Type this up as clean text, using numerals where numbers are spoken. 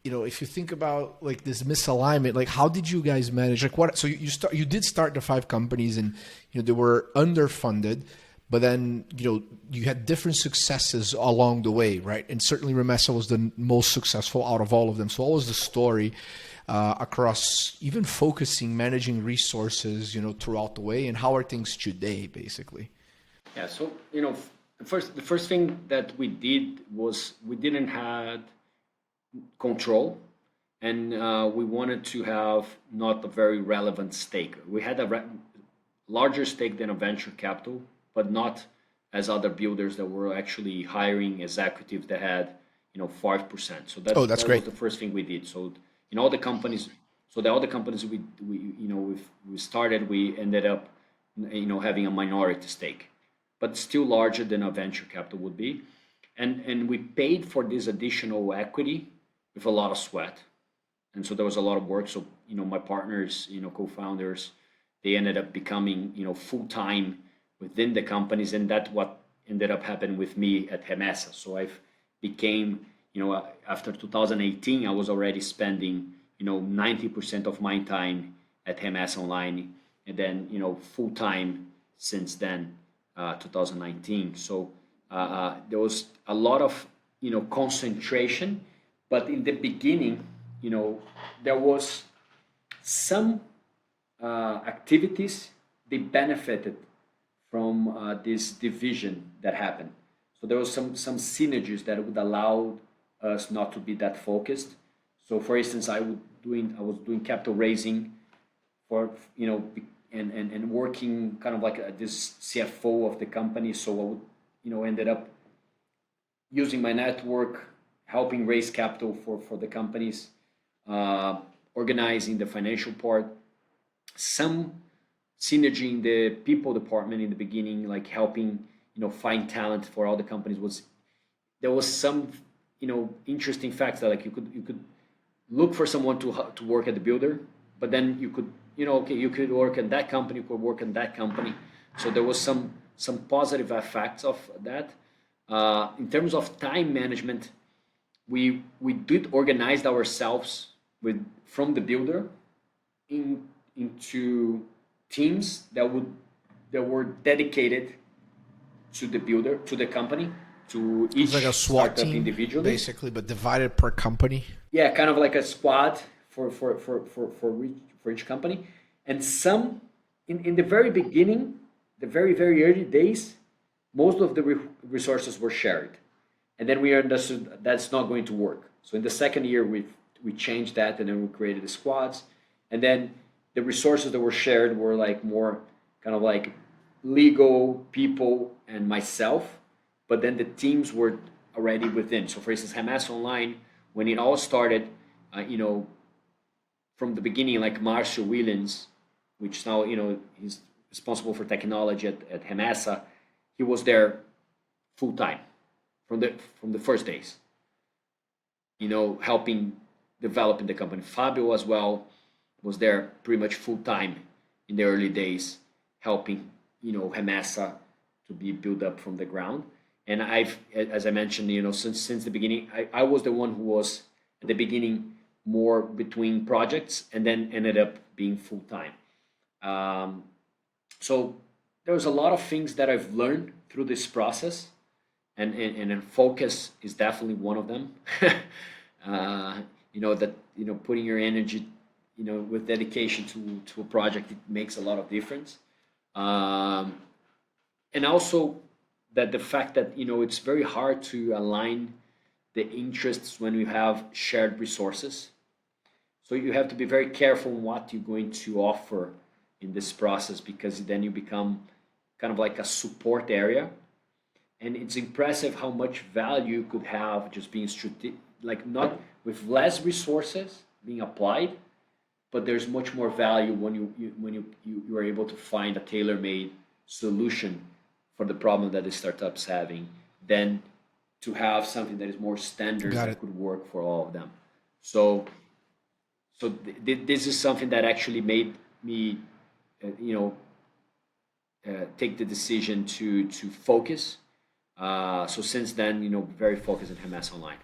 if you think about like this misalignment, like how did you guys manage? Like what? So you did start the 5 companies, and they were underfunded, but then you had different successes along the way, right? And certainly Remessa was the most successful out of all of them. So what was the story across even focusing, managing resources, throughout the way, and how are things today, basically? Yeah. So the first thing that we did was we didn't have control, and we wanted to have not a very relevant stake. We had a larger stake than a venture capital, but not as other builders that were actually hiring executives that had 5%. So that's that great. was the first thing we did. So in all the companies, we started, we ended up having a minority stake, but still larger than a venture capital would be, and we paid for this additional equity with a lot of sweat, and so there was a lot of work. So my partners, co-founders, they ended up becoming full-time within the companies, and that's what ended up happening with me at Remessa. So I became, after 2018, I was already spending 90% of my time at Remessa Online, and then full-time since then, 2019. So there was a lot of concentration, but in the beginning, there was some activities they benefited from this division that happened. So there was some synergies that would allow us not to be that focused. So for instance, I was doing capital raising for and working kind of like this CFO of the company. So I would ended up using my network, helping raise capital for the companies, organizing the financial part, some synergy in the people department in the beginning, like helping find talent for all the companies. There was some interesting facts that like you could look for someone to work at the builder, but then you could you could work at that company, you could work in that company. So there was some positive effects of that. In terms of time management, we did organize ourselves from the builder into teams that were dedicated to the builder, to the company, to each like a SWAT startup team, individually, basically, but divided per company. Yeah, kind of like a squad for each company. And some in the very beginning, the very early days, most of the resources were shared, and then we understood that's not going to work. So in the second year, we changed that, and then we created the squads, and then the resources that were shared were like more kind of like legal people and myself, but then the teams were already within. So for instance, Remessa Online, when it all started, from the beginning, like Marcio Williams, which now he's responsible for technology at Remessa, he was there full time from the first days, helping developing the company. Fabio as well was there pretty much full time in the early days, helping Remessa to be built up from the ground. And as I mentioned, since the beginning, I was the one who was at the beginning more between projects, and then ended up being full time. So there was a lot of things that I've learned through this process, and focus is definitely one of them. Putting your energy, with dedication to a project, it makes a lot of difference. And also that the fact that it's very hard to align the interests when you have shared resources. So you have to be very careful in what you're going to offer in this process, because then you become kind of like a support area. And it's impressive how much value you could have just being strategic, like not with less resources being applied, but there's much more value when you are able to find a tailor-made solution for the problem that the startup's having, than to have something that is more standard that could work for all of them. So this is something that actually made me, take the decision to focus. So since then, very focused on Remessa Online.